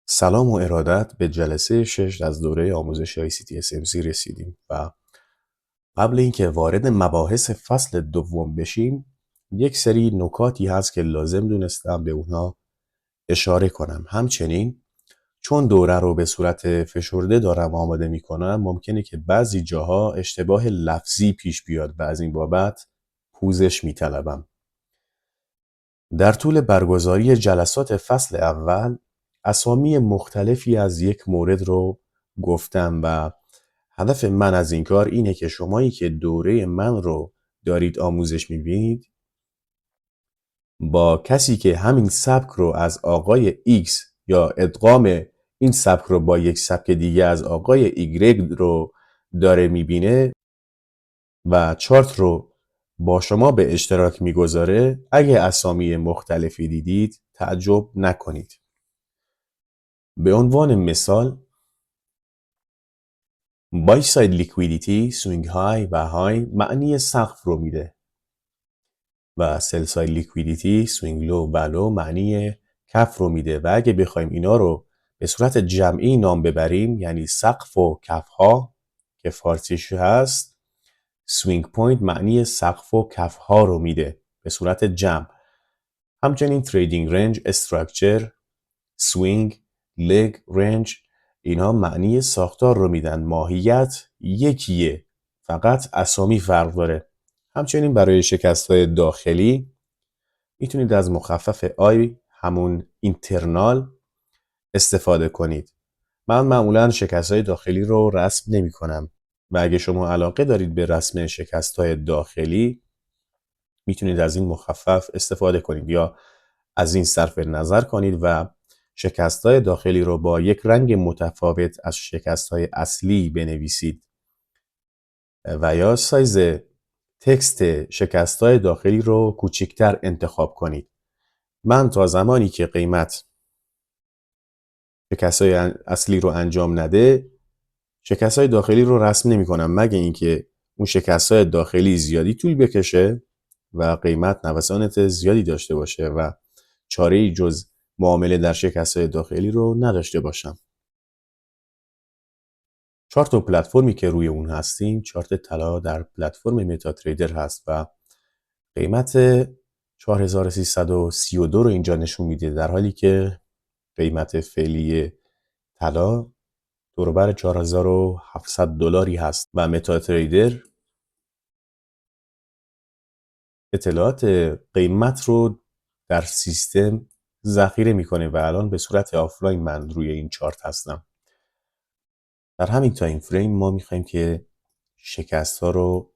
سلام و ارادت به جلسه 6 از دوره آموزش ICT-SMC رسیدیم و قبل اینکه وارد مباحث فصل دوم بشیم یک سری نکاتی هست که لازم دونستم به اونها اشاره کنم. همچنین چون دوره رو به صورت فشرده دارم آماده میکنم ممکنه که بعضی جاها اشتباه لفظی پیش بیاد و از این بابت پوزش میطلبم. در طول برگزاری جلسات فصل اول اسامی مختلفی از یک مورد رو گفتم و هدف من از این کار اینه که شمایی که دوره من رو دارید آموزش میبینید با کسی که همین سبک رو از آقای X یا ادغام این سبک رو با یک سبک دیگه از آقای Y رو داره میبینه و چارت رو با شما به اشتراک میگذاره، اگه اسامی مختلفی دیدید تعجب نکنید. به عنوان مثال بای ساید لیکویدیتی سوینگ های و های معنی سقف رو میده و سل ساید لیکویدیتی سوینگ لو و لو معنی کف رو میده و اگه بخوایم اینا رو به صورت جمعی نام ببریم یعنی سقف و کف ها که فارسیش هست، سوینگ پوینت معنی سقف و کف ها رو میده به صورت جمع. همچنین تریدینگ رنج، استراکچر، سوینگ، لگ، رنج اینها معنی ساختار رو میدن. ماهیت یکیه، فقط اسامی فرق داره. همچنین برای شکست‌های داخلی میتونید از مخفف آی همون اینترنال استفاده کنید. من معمولا شکست‌های داخلی رو رسم نمی کنم و اگه شما علاقه دارید به رسم شکست‌های داخلی میتونید از این مخفف استفاده کنید یا از این صرف نظر کنید و شکست‌های داخلی رو با یک رنگ متفاوت از شکست‌های اصلی بنویسید و یا سایز تکست شکست‌های داخلی رو کوچکتر انتخاب کنید. من تا زمانی که قیمت شکست‌های اصلی رو انجام نده شکست‌های داخلی رو رسم نمی‌کنم مگه اینکه اون شکست‌های داخلی زیادی طول بکشه و قیمت نوسانات زیادی داشته باشه و چاره‌ای جز معامله در شکست‌های داخلی رو نداشته باشم. چارت و پلتفرمی که روی اون هستیم چارت طلا در پلتفرم متا تریدر هست و قیمت 4332 رو اینجا نشون میده در حالی که قیمت فعلی طلا دور و بر 4700 دلاری هست و متا تریدر اطلاعات قیمت رو در سیستم ذخیره میکنه و الان به صورت آفلاین من روی این چارت هستم. در همین تایم فریم ما میخوایم که شکست ها رو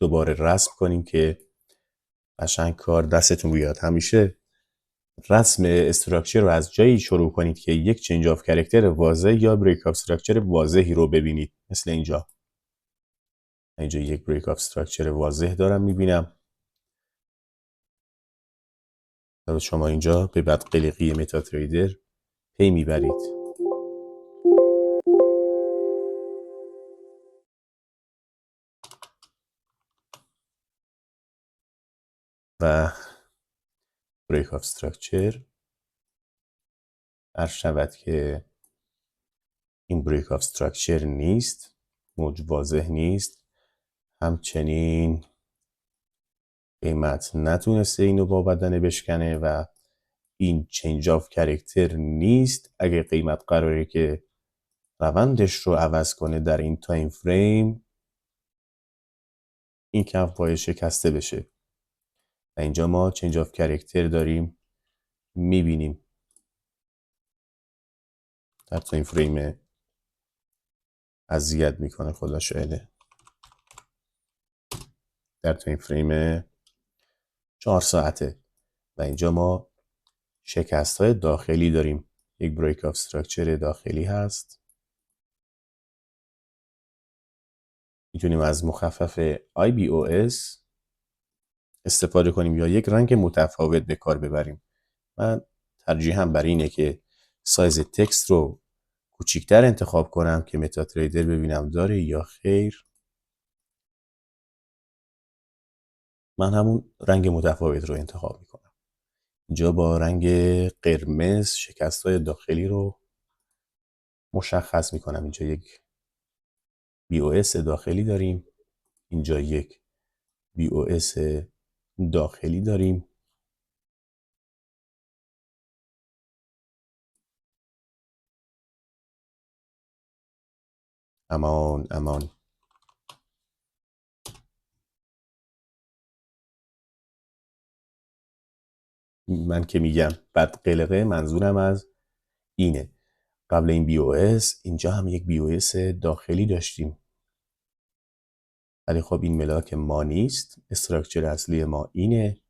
دوباره رسم کنیم که قشنگ کار دستتون بیاد. همیشه رسم استراکچر رو از جایی شروع کنید که یک چنج آف کرکتر واضح یا بریک آف استراکچر واضحی رو ببینید. مثل اینجا یک بریک آف استراکچر واضح دارم میبینم. شما اینجا به بدقلقی متا تریدر پی میبرید. و بریک آف استراکچر عرض شود که این بریک آف استراکچر نیست، موج واضح نیست. همچنین قیمت نتونسته اینو با بدنه بشکنه و این چنج آف کرکتر نیست. اگه قیمت قراره که روندش رو عوض کنه در این تایم فریم این کف باید شکسته بشه و اینجا ما چنج آف کرکتر داریم میبینیم در تایم فریم اذیت میکنه خدا شاهده. در تایم فریم 4 ساعته و اینجا ما شکست های داخلی داریم. یک بریک آف استراکچر داخلی هست. میتونیم از مخفف IBOS استفاده کنیم یا یک رنگ متفاوت به کار ببریم. من ترجیحاً بر اینه که سایز تکست رو کوچیکتر انتخاب کنم که متا تریدر ببینم داره یا خیر. من همون رنگ متفاوت رو انتخاب میکنم. اینجا با رنگ قرمز شکست‌های داخلی رو مشخص میکنم. اینجا یک BOS داخلی داریم، اینجا یک BOS داخلی داریم. امان امان. من که میگم بد قلقه منظورم از اینه. قبل این BOS اینجا هم یک BOS داخلی داشتیم، ولی خب این ملاک ما نیست. استراکچر اصلی ما اینه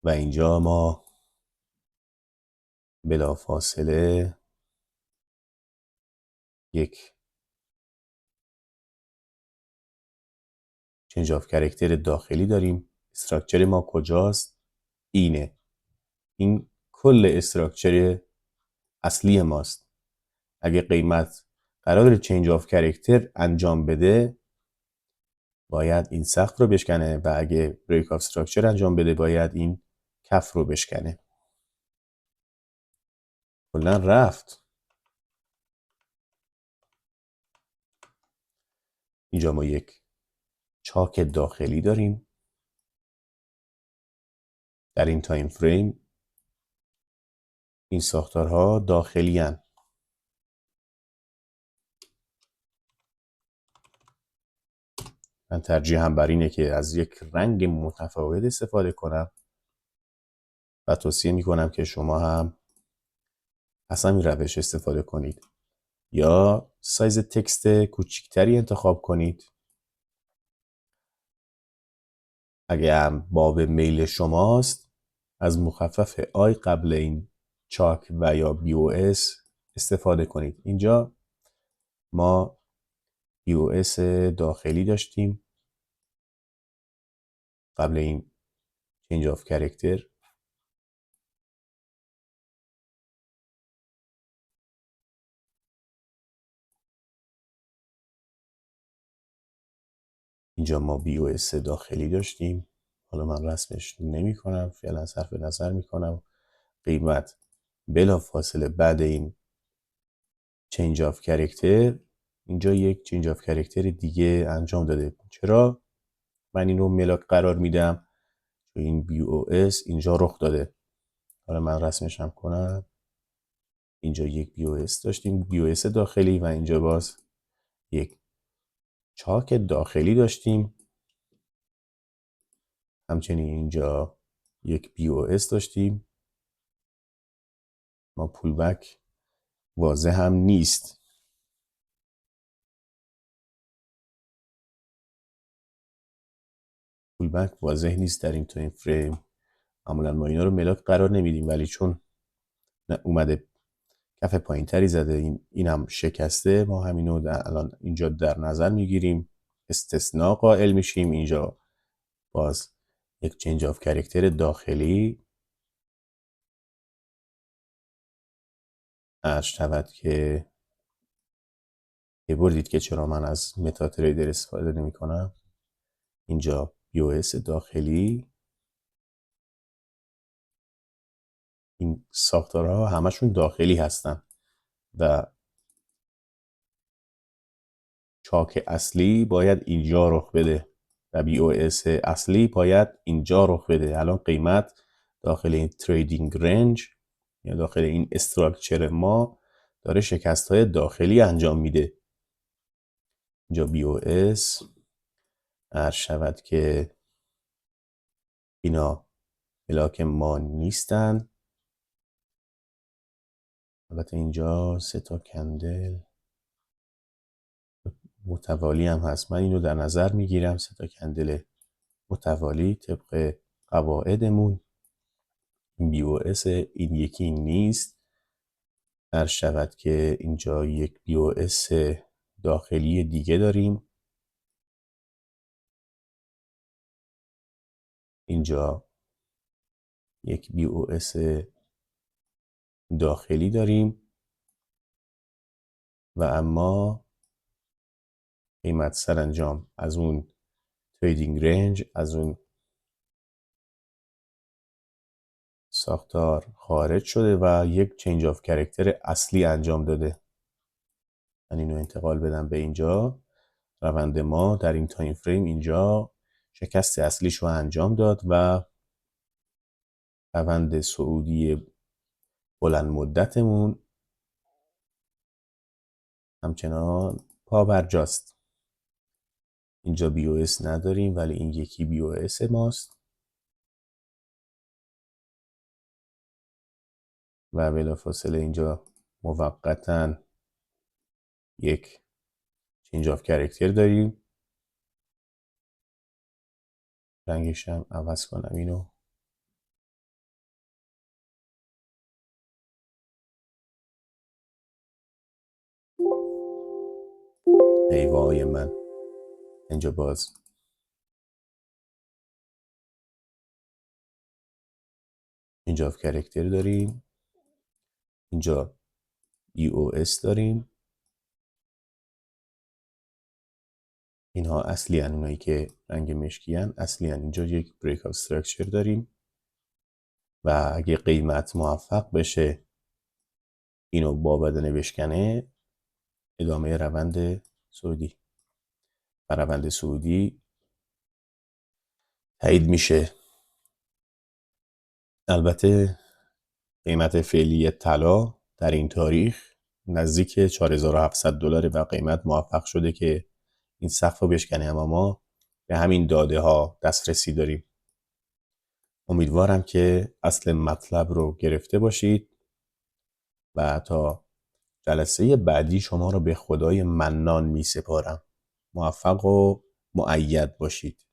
و اینجا ما بلافاصله یک چنج آف کرکتر داخلی داریم. استراکچر ما کجاست؟ اینه. این کل استراکچر اصلی ماست. اگه قیمت قرار چنج آف کرکتر انجام بده باید این سقف رو بشکنه و اگه بریک آف استراکچر انجام بده باید این کف رو بشکنه. کلا رفت. اینجا ما یک چاک داخلی داریم. در این تایم فریم این ساختارها داخلی هن. من ترجیحم بر اینه که از یک رنگ متفاوت استفاده کنم و توصیه میکنم که شما هم از همین روش استفاده کنید یا سایز تکست کوچکتری انتخاب کنید. اگه هم باب میل شماست از مخفف آی قبل این چاک و یا BOS استفاده کنید. اینجا ما BOS داخلی داشتیم قبل این چنج آف کرکتر. اینجا ما BOS داخلی داشتیم. حالا من رسمش نمی کنم، فعلا صرف نظر می کنم. قیمت بلا فاصله بعد این چنج آف کرکتر اینجا یک چنج آف کرکتر دیگه انجام داده. چرا من این رو ملاک قرار میدم؟ چون این BOS اینجا رخ داده. حالا من رسمش هم کنم. اینجا یک BOS داشتیم، BOS داخلی، و اینجا باز یک چاک داخلی داشتیم. همچنین اینجا یک BOS داشتیم. ما پول بک واضح هم نیست. پول بک واضح نیست در این تایم فریم. معمولا ما اینا رو ملاک قرار نمیدیم، ولی چون اومده کف پایین تری زده، این هم شکسته، ما همینو الان اینجا در نظر میگیریم، استثناء قائل میشیم. اینجا باز یک چنج آف کرکتر داخلی عرض شود که بردید که چرا من از متا تریدر استفاده نمی کنم. اینجا BOS داخلی. این ساختارها همشون داخلی هستن و چاک اصلی باید اینجا رخ بده و BOS اصلی باید اینجا رخ بده. الان قیمت داخل این تریدینگ رنج یا داخل این استراکچر ما داره شکست های داخلی انجام میده. اینجا BOS عرض شود که اینا ملاک ما نیستن. البته اینجا 3 تا کندل متوالی هم هست. من اینو در نظر میگیرم، 3 تا کندل متوالی طبق قواعدمون. این BOS این یکی نیست. عرض شود که اینجا یک BOS داخلی دیگه داریم. اینجا یک BOS داخلی داریم و اما قیمت سرانجام از اون تریدینگ رنج، از اون ساختار خارج شده و یک چنج آف کرکتر اصلی انجام داده. من اینو انتقال بدم به اینجا. روند ما در این تایم فریم اینجا شکست اصلیش رو انجام داد و روند صعودی بلند مدتمون همچنان پا بر جاست. اینجا BOS نداریم ولی این یکی BOS ماست و بلافاصله اینجا موقتاً یک چنج آف کرکتر داریم. رنگش هم عوض کنم اینو. ایوای من اینجا باز چنج آف کرکتر داریم. اینجا EOS داریم. اینها اصلی هن. اونایی که رنگ مشکی هن اصلی هن. اینجا یک بریک آف استراکچر داریم و اگه قیمت موفق بشه اینو با بدنه بشکنه ادامه روند صعودی و روند صعودی تایید میشه. البته قیمت فعلی طلا در این تاریخ نزدیک $4700 و قیمت موفق شده که این سقف رو بشکنه، اما ما به همین داده ها دسترسی داریم. امیدوارم که اصل مطلب رو گرفته باشید و تا جلسه بعدی شما رو به خدای منان می سپارم. موفق و مؤید باشید.